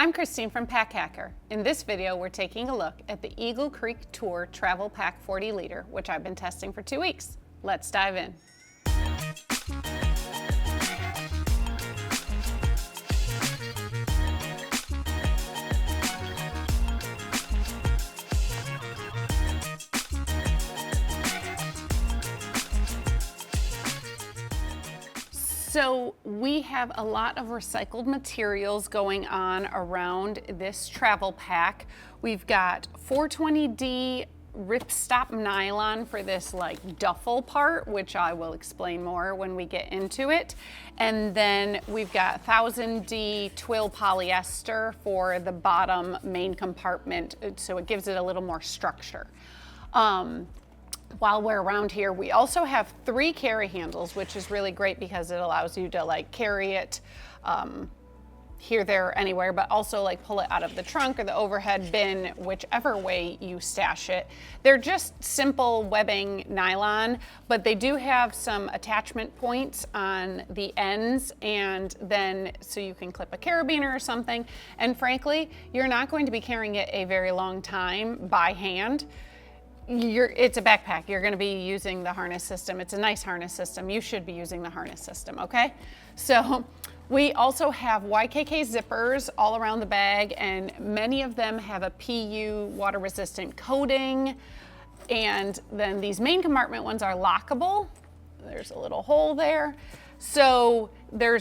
I'm Christine from Pack Hacker. In this video, we're taking a look at the Eagle Creek Tour Travel Pack 40 liter, which I've been testing for 2 weeks. Let's dive in. So we have a lot of recycled materials going on around this travel pack. We've got 420D ripstop nylon for this like duffel part, which I will explain more when we get into it. And then we've got 1000D twill polyester for the bottom main compartment, so it gives it a little more structure. While we're around here, we also have 3 carry handles, which is really great because it allows you to like carry it here, there, anywhere, but also like pull it out of the trunk or the overhead bin, whichever way you stash it. They're just simple webbing nylon, but they do have some attachment points on the ends, and then so you can clip a carabiner or something. And frankly, you're not going to be carrying it a very long time by hand. It's a backpack. You're going to be using the harness system. It's a nice harness system. You should be using the harness system, okay? So we also have YKK zippers all around the bag, and many of them have a PU water resistant coating. And then these main compartment ones are lockable. There's a little hole there. So they're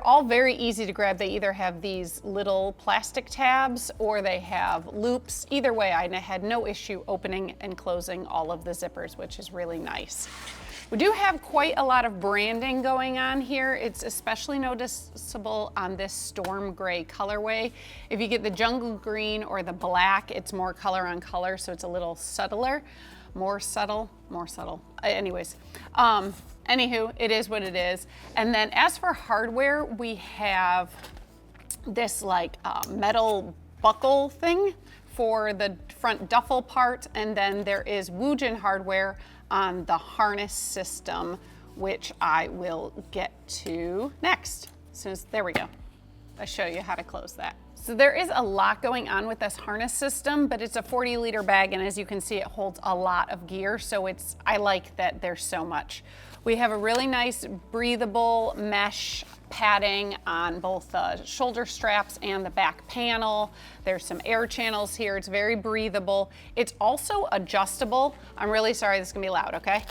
all very easy to grab. They either have these little plastic tabs or they have loops. Either way, I had no issue opening and closing all of the zippers, which is really nice. We do have quite a lot of branding going on here. It's especially noticeable on this storm gray colorway. If you get the jungle green or the black, it's more color on color, so it's a little subtler. More subtle. Anyways, anywho, it is what it is. And then as for hardware, we have this like metal buckle thing for the front duffel part, and then there is Woojin hardware on the harness system, which I will get to next. There we go. I'll show you how to close that. So there is a lot going on with this harness system, but it's a 40 liter bag, and as you can see, it holds a lot of gear, so I like that there's so much. We have a really nice breathable mesh padding on both the shoulder straps and the back panel. There's some air channels here. It's very breathable. It's also adjustable. I'm really sorry, this is gonna be loud, okay?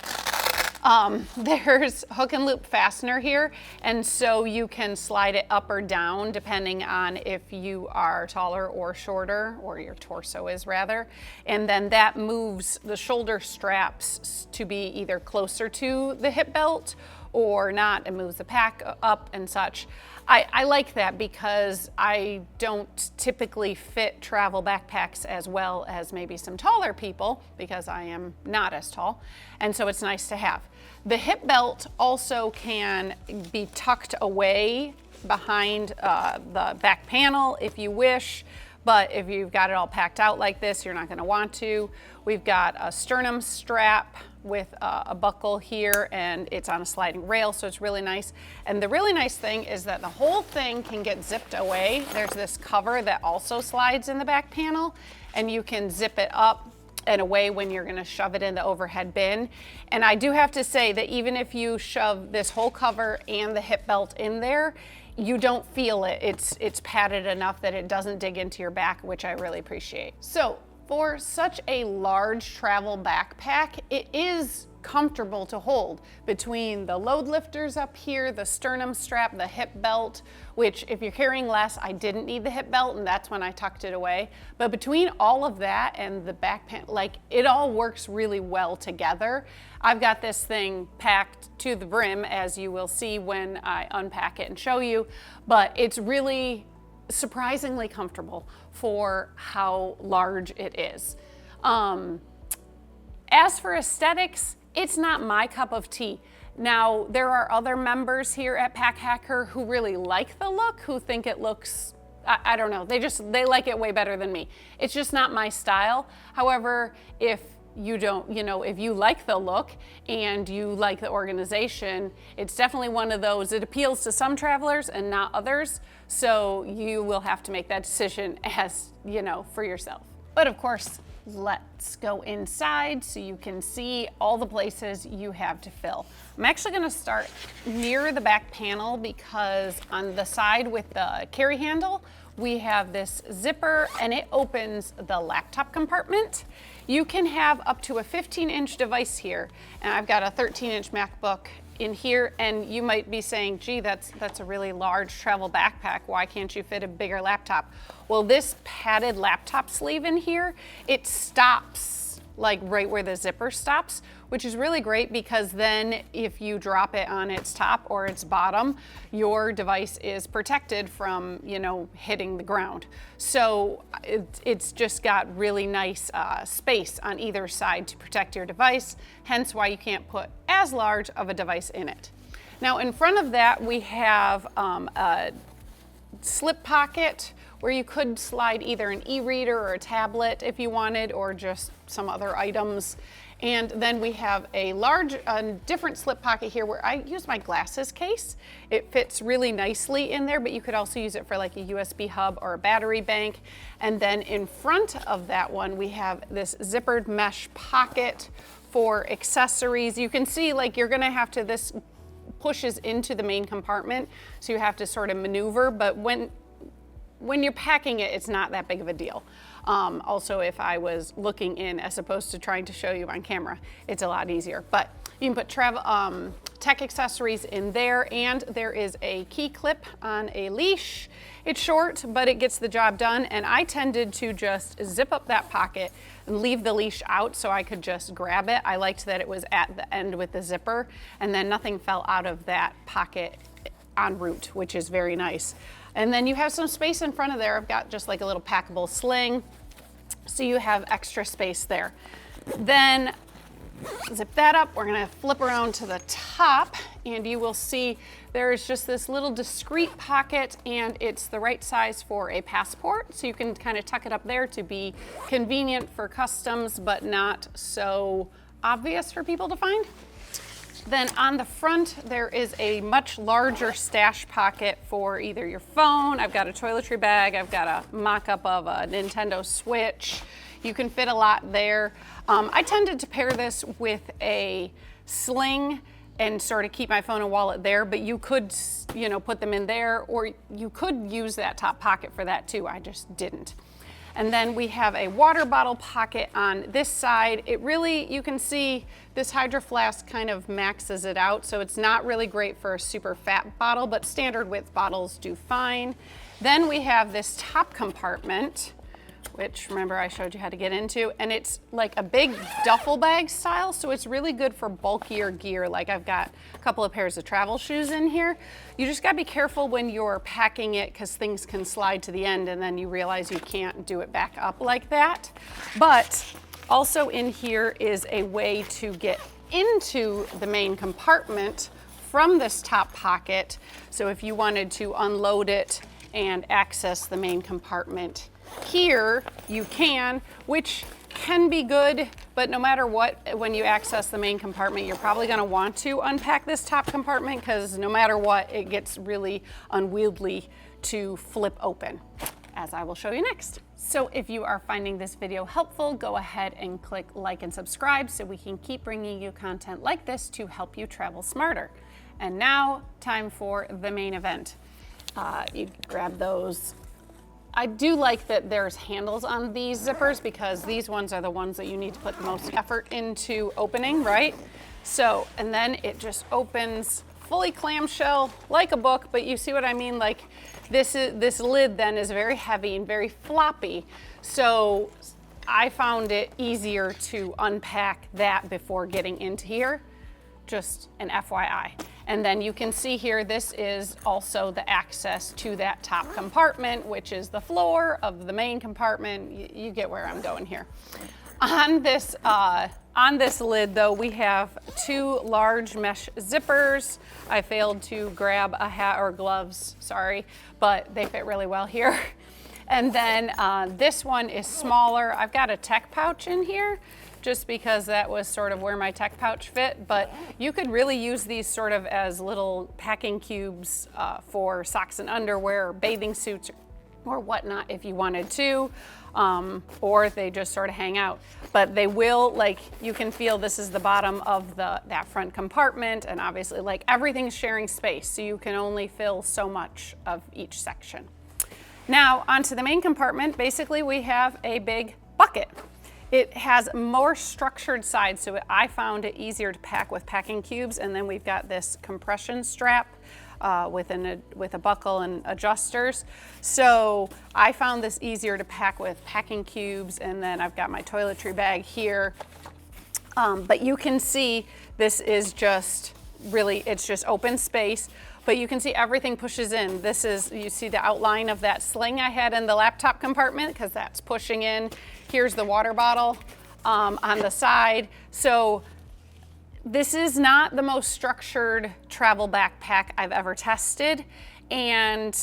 There's hook and loop fastener here, and so you can slide it up or down depending on if you are taller or shorter, or your torso is rather, and then that moves the shoulder straps to be either closer to the hip belt or not. It moves the pack up and such. I like that because I don't typically fit travel backpacks as well as maybe some taller people, because I am not as tall, and so it's nice to have. The hip belt also can be tucked away behind the back panel if you wish, but if you've got it all packed out like this, you're not going to want to. We've got a sternum strap with a buckle here, and it's on a sliding rail, so it's really nice. And the really nice thing is that the whole thing can get zipped away. There's this cover that also slides in the back panel, and you can zip it up and away when you're going to shove it in the overhead bin. And I do have to say that even if you shove this whole cover and the hip belt in there, you don't feel it. It's padded enough that it doesn't dig into your back, which I really appreciate. So for such a large travel backpack, it is comfortable to hold between the load lifters up here, the sternum strap, the hip belt, which if you're carrying less, I didn't need the hip belt, and that's when I tucked it away. But between all of that and the back panel, like, it all works really well together. I've got this thing packed to the brim, as you will see when I unpack it and show you, but it's really surprisingly comfortable for how large it is. As for aesthetics, it's not my cup of tea. Now, there are other members here at Pack Hacker who really like the look, who think it looks, I don't know, they like it way better than me. It's just not my style. However, if you don't, you know, if you like the look and you like the organization, it's definitely one of those, it appeals to some travelers and not others. So you will have to make that decision as, you know, for yourself. But of course, let's go inside so you can see all the places you have to fill. I'm actually going to start near the back panel because on the side with the carry handle, we have this zipper and it opens the laptop compartment. You can have up to a 15-inch device here, and I've got a 13-inch MacBook in here, and you might be saying, gee, that's a really large travel backpack. Why can't you fit a bigger laptop? Well, this padded laptop sleeve in here, it stops like right where the zipper stops, which is really great because then if you drop it on its top or its bottom, your device is protected from, you know, hitting the ground. So it's just got really nice space on either side to protect your device, hence why you can't put as large of a device in it. Now in front of that we have a slip pocket where you could slide either an e-reader or a tablet if you wanted, or just some other items. And then we have a different slip pocket here where I use my glasses case. It fits really nicely in there, but you could also use it for like a USB hub or a battery bank. And then in front of that one, we have this zippered mesh pocket for accessories. You can see like you're gonna have to, this pushes into the main compartment, so you have to sort of maneuver, but when you're packing it, it's not that big of a deal. Also, if I was looking in as opposed to trying to show you on camera, it's a lot easier. But you can put tech accessories in there, and there is a key clip on a leash. It's short, but it gets the job done, and I tended to just zip up that pocket and leave the leash out so I could just grab it. I liked that it was at the end with the zipper, and then nothing fell out of that pocket en route, which is very nice. And then you have some space in front of there. I've got just like a little packable sling, so you have extra space there. Then zip that up. We're gonna flip around to the top, and you will see there's just this little discreet pocket, and it's the right size for a passport. So you can kind of tuck it up there to be convenient for customs, but not so obvious for people to find. Then on the front, there is a much larger stash pocket for either your phone. I've got a toiletry bag. I've got a mock-up of a Nintendo Switch. You can fit a lot there. I tended to pair this with a sling and sort of keep my phone and wallet there, but you could, you know, put them in there, or you could use that top pocket for that too. I just didn't. And then we have a water bottle pocket on this side. It really, you can see this Hydro Flask kind of maxes it out, so it's not really great for a super fat bottle, but standard width bottles do fine. Then we have this top compartment, which remember I showed you how to get into, and it's like a big duffel bag style, so it's really good for bulkier gear. Like I've got a couple of pairs of travel shoes in here. You just gotta be careful when you're packing it because things can slide to the end and then you realize you can't do it back up like that. But also in here is a way to get into the main compartment from this top pocket. So if you wanted to unload it and access the main compartment here, you can, which can be good, but no matter what, when you access the main compartment, you're probably going to want to unpack this top compartment because no matter what, it gets really unwieldy to flip open, as I will show you next. So if you are finding this video helpful, go ahead and click like and subscribe so we can keep bringing you content like this to help you travel smarter. And now, time for the main event. You grab those. I do like that there's handles on these zippers because these ones are the ones that you need to put the most effort into opening, right? So, and then it just opens fully clamshell like a book, but you see what I mean? Like this lid then is very heavy and very floppy. So I found it easier to unpack that before getting into here. Just an FYI. And then you can see here, this is also the access to that top compartment, which is the floor of the main compartment. You get where I'm going here. On this lid though, we have two large mesh zippers. I failed to grab a hat or gloves, sorry, but they fit really well here. And then this one is smaller. I've got a tech pouch in here. just because that was sort of where my tech pouch fit, but you could really use these sort of as little packing cubes for socks and underwear, or bathing suits, or whatnot if you wanted to, or they just sort of hang out. But they will, like, you can feel this is the bottom of that front compartment, and obviously like everything's sharing space, so you can only fill so much of each section. Now onto the main compartment. Basically we have a big bucket. It has more structured sides, so I found it easier to pack with packing cubes, and then we've got this compression strap with a buckle and adjusters. So I found this easier to pack with packing cubes, and then I've got my toiletry bag here. But you can see this is just really, it's just open space, but you can see everything pushes in. This is, you see the outline of that sling I had in the laptop compartment, because that's pushing in. Here's the water bottle on the side. So this is not the most structured travel backpack I've ever tested. And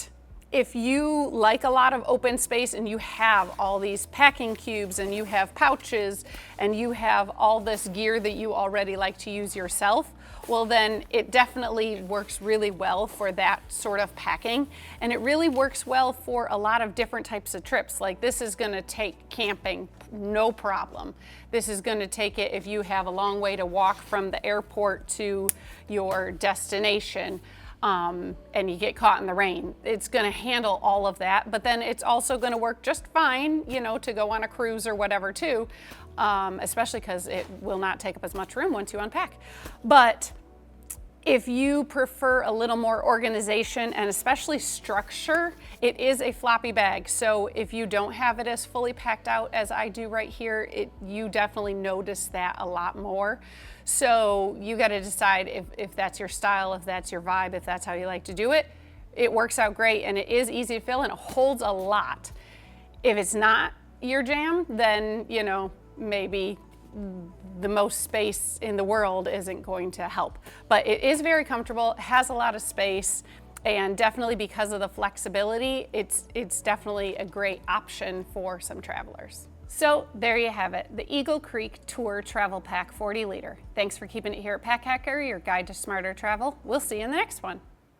if you like a lot of open space and you have all these packing cubes and you have pouches and you have all this gear that you already like to use yourself, well then it definitely works really well for that sort of packing. And it really works well for a lot of different types of trips. Like this is gonna take camping, no problem. This is gonna take it if you have a long way to walk from the airport to your destination. And you get caught in the rain. It's gonna handle all of that, but then it's also gonna work just fine, you know, to go on a cruise or whatever too, especially because it will not take up as much room once you unpack. But if you prefer a little more organization and especially structure, it is a floppy bag. So if you don't have it as fully packed out as I do right here, you definitely notice that a lot more. So you got to decide if that's your style, if that's your vibe, if that's how you like to do it. It works out great, and it is easy to fill, and it holds a lot. If it's not your jam, then, you know, maybe the most space in the world isn't going to help. But it is very comfortable, it has a lot of space, and definitely because of the flexibility, it's definitely a great option for some travelers. So there you have it, the Eagle Creek Tour Travel Pack 40 liter. Thanks for keeping it here at Pack Hacker, your guide to smarter travel. We'll see you in the next one.